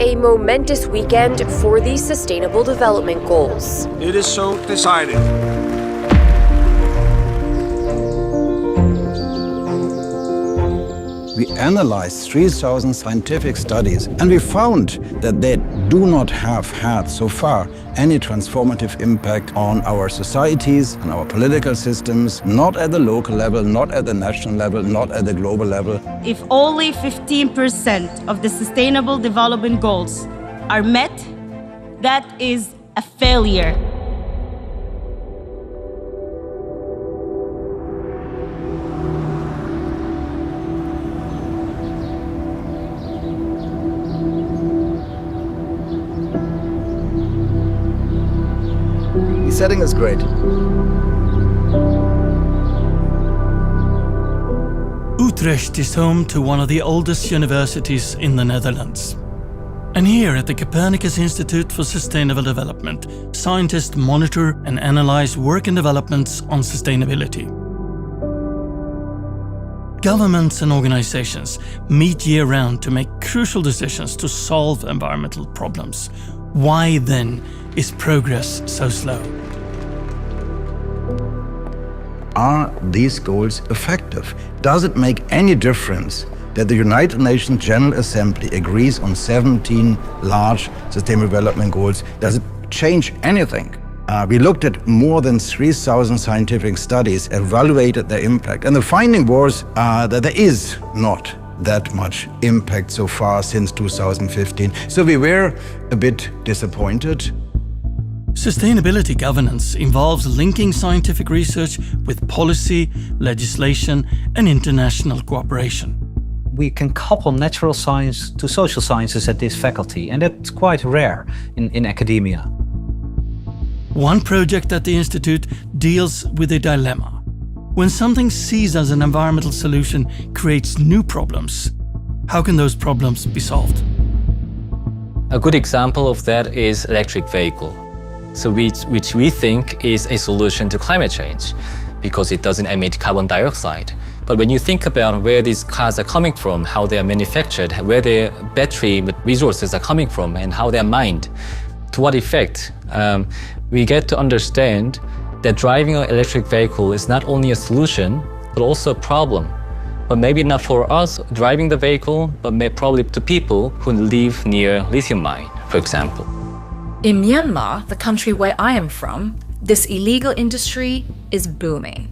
a momentous weekend for the Sustainable Development Goals. It is so decided. We analyzed 3,000 scientific studies and we found that they do not have had so far any transformative impact on our societies, on our political systems, not at the local level, not at the national level, not at the global level. If only 15% of the Sustainable Development Goals are met, that is a failure. The setting is great. Utrecht is home to one of the oldest universities in the Netherlands. And here at the Copernicus Institute for Sustainable Development, scientists monitor and analyze work and developments on sustainability. Governments and organizations meet year-round to make crucial decisions to solve environmental problems. Why then is progress so slow? Are these goals effective? Does it make any difference that the United Nations General Assembly agrees on 17 large Sustainable Development Goals? Does it change anything? We looked at more than 3,000 scientific studies, evaluated their impact, and the finding was that there is not that much impact so far since 2015. So we were a bit disappointed. Sustainability governance involves linking scientific research with policy, legislation, and international cooperation. We can couple natural science to social sciences at this faculty, and that's quite rare in academia. One project at the Institute deals with a dilemma. When something seized as an environmental solution creates new problems, how can those problems be solved? A good example of that is electric vehicle. So which we think is a solution to climate change because it doesn't emit carbon dioxide. But when you think about where these cars are coming from, how they are manufactured, where their battery resources are coming from, and how they're mined, to what effect, we get to understand that driving an electric vehicle is not only a solution, but also a problem. But maybe not for us driving the vehicle, but probably to people who live near lithium mine, for example. In Myanmar, the country where I am from, this illegal industry is booming.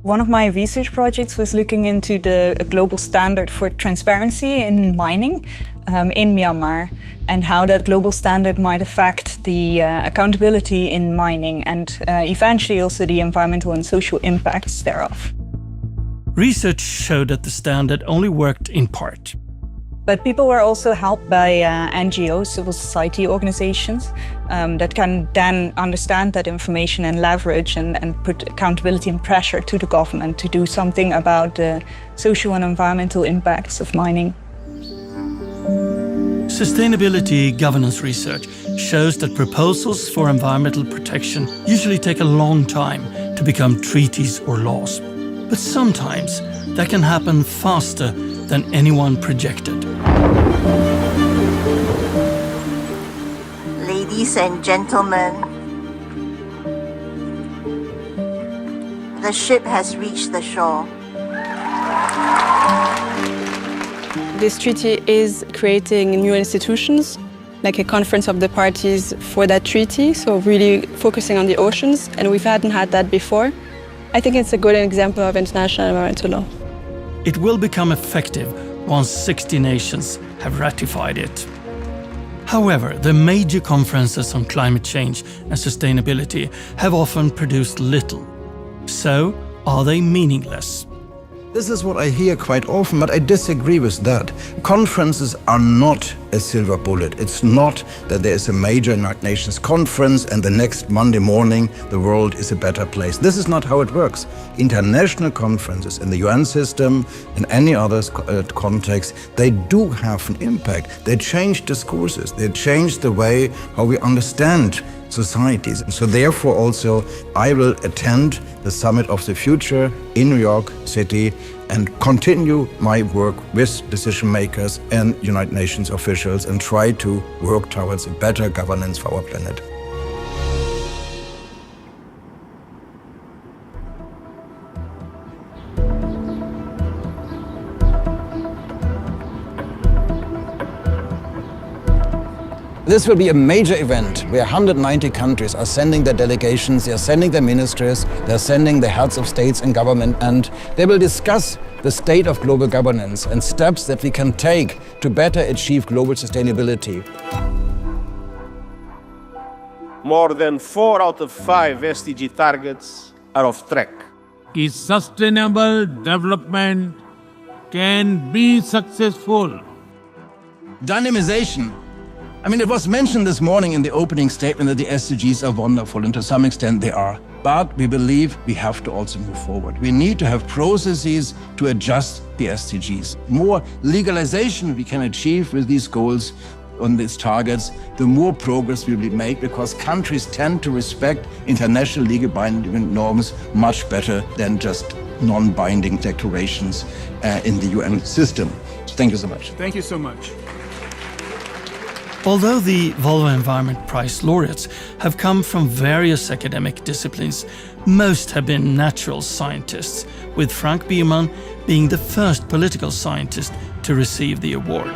One of my research projects was looking into the global standard for transparency in mining in Myanmar and how that global standard might affect the accountability in mining and eventually also the environmental and social impacts thereof. Research showed that the standard only worked in part. But people were also helped by NGOs, civil society organizations, that can then understand that information and leverage and put accountability and pressure to the government to do something about the social and environmental impacts of mining. Sustainability governance research shows that proposals for environmental protection usually take a long time to become treaties or laws. But sometimes that can happen faster than anyone projected. Ladies and gentlemen, the ship has reached the shore. This treaty is creating new institutions, like a conference of the parties for that treaty, so really focusing on the oceans, and we hadn't had that before. I think it's a good example of international environmental law. It will become effective once 60 nations have ratified it. However, the major conferences on climate change and sustainability have often produced little. So, are they meaningless? This is what I hear quite often, but I disagree with that. Conferences are not a silver bullet. It's not that there is a major United Nations conference and the next Monday morning the world is a better place. This is not how it works. International conferences in the UN system and any other context, they do have an impact. They change discourses. They change the way how we understand societies. So therefore also I will attend the Summit of the Future in New York City and continue my work with decision makers and United Nations officials and try to work towards a better governance for our planet. This will be a major event where 190 countries are sending their delegations, they are sending their ministers, they are sending the heads of states and government, and they will discuss the state of global governance and steps that we can take to better achieve global sustainability. More than 4 out of 5 SDG targets are off track. Sustainable development can be successful. Dynamization. I mean, it was mentioned this morning in the opening statement that the SDGs are wonderful, and to some extent they are. But we believe we have to also move forward. We need to have processes to adjust the SDGs. More legalization we can achieve with these goals on these targets, the more progress we will make, because countries tend to respect international legal binding norms much better than just non-binding declarations in the UN system. Thank you so much. Thank you so much. Although the Volvo Environment Prize laureates have come from various academic disciplines, most have been natural scientists, with Frank Biermann being the first political scientist to receive the award.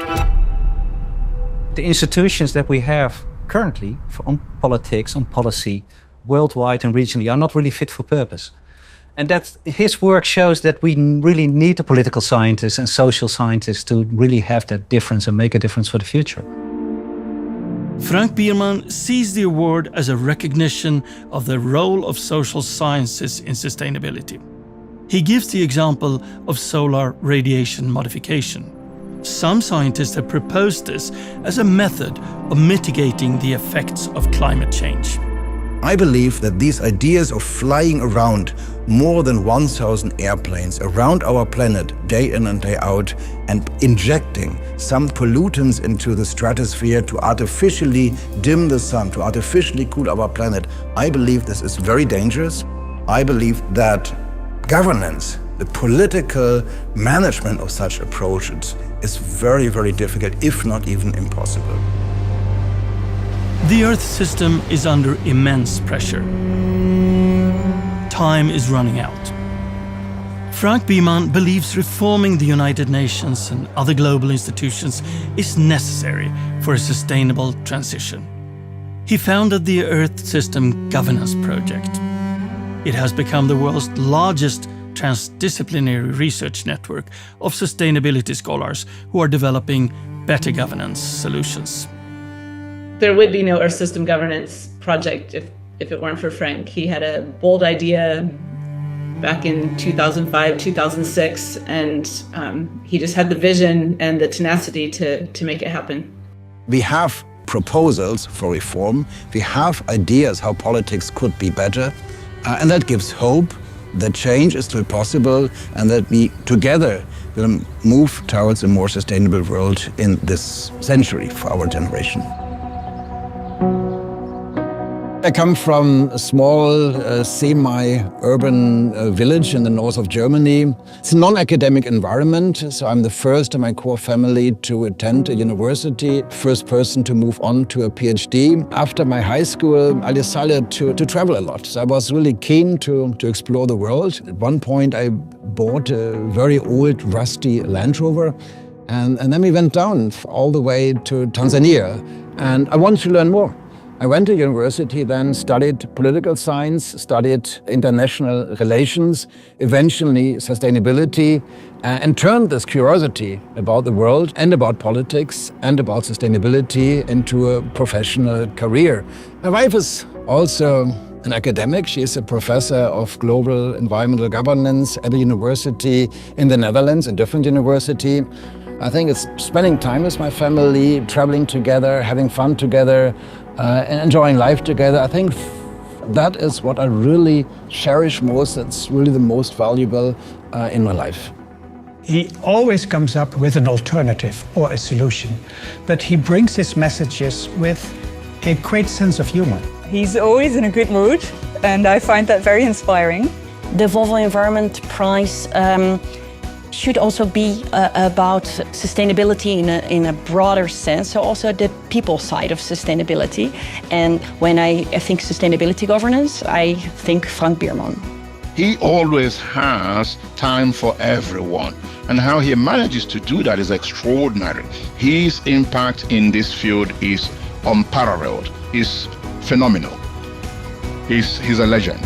The institutions that we have currently on politics, on policy, worldwide and regionally, are not really fit for purpose. And that his work shows that we really need the political scientists and social scientists to really have that difference and make a difference for the future. Frank Biermann sees the award as a recognition of the role of social sciences in sustainability. He gives the example of solar radiation modification. Some scientists have proposed this as a method of mitigating the effects of climate change. I believe that these ideas of flying around more than 1,000 airplanes around our planet day in and day out and injecting some pollutants into the stratosphere to artificially dim the sun, to artificially cool our planet, I believe this is very dangerous. I believe that governance, the political management of such approaches is very, very difficult, if not even impossible. The Earth system is under immense pressure. Time is running out. Frank Biermann believes reforming the United Nations and other global institutions is necessary for a sustainable transition. He founded the Earth System Governance Project. It has become the world's largest transdisciplinary research network of sustainability scholars who are developing better governance solutions. There would be no Earth System Governance Project if it weren't for Frank. He had a bold idea back in 2005, 2006, and he just had the vision and the tenacity to make it happen. We have proposals for reform. We have ideas how politics could be better, and that gives hope that change is still possible and that we together will move towards a more sustainable world in this century for our generation. I come from a small, semi-urban village in the north of Germany. It's a non-academic environment, so I'm the first in my core family to attend a university, first person to move on to a PhD. After my high school, I decided to travel a lot. So I was really keen to explore the world. At one point, I bought a very old, rusty Land Rover, and then we went down all the way to Tanzania, and I wanted to learn more. I went to university, then studied political science, studied international relations, eventually sustainability, and turned this curiosity about the world and about politics and about sustainability into a professional career. My wife is also an academic. She is a professor of global environmental governance at a university in the Netherlands, a different university. I think it's spending time with my family, traveling together, having fun together, and enjoying life together. I think that is what I really cherish most. That's really the most valuable in my life. He always comes up with an alternative or a solution, but he brings his messages with a great sense of humor. He's always in a good mood, and I find that very inspiring. The Volvo Environment Prize should also be about sustainability in a broader sense, so also the people side of sustainability. And when I think sustainability governance, I think Frank Biermann. He always has time for everyone, and how he manages to do that is extraordinary. His impact in this field is unparalleled, is phenomenal. He's a legend.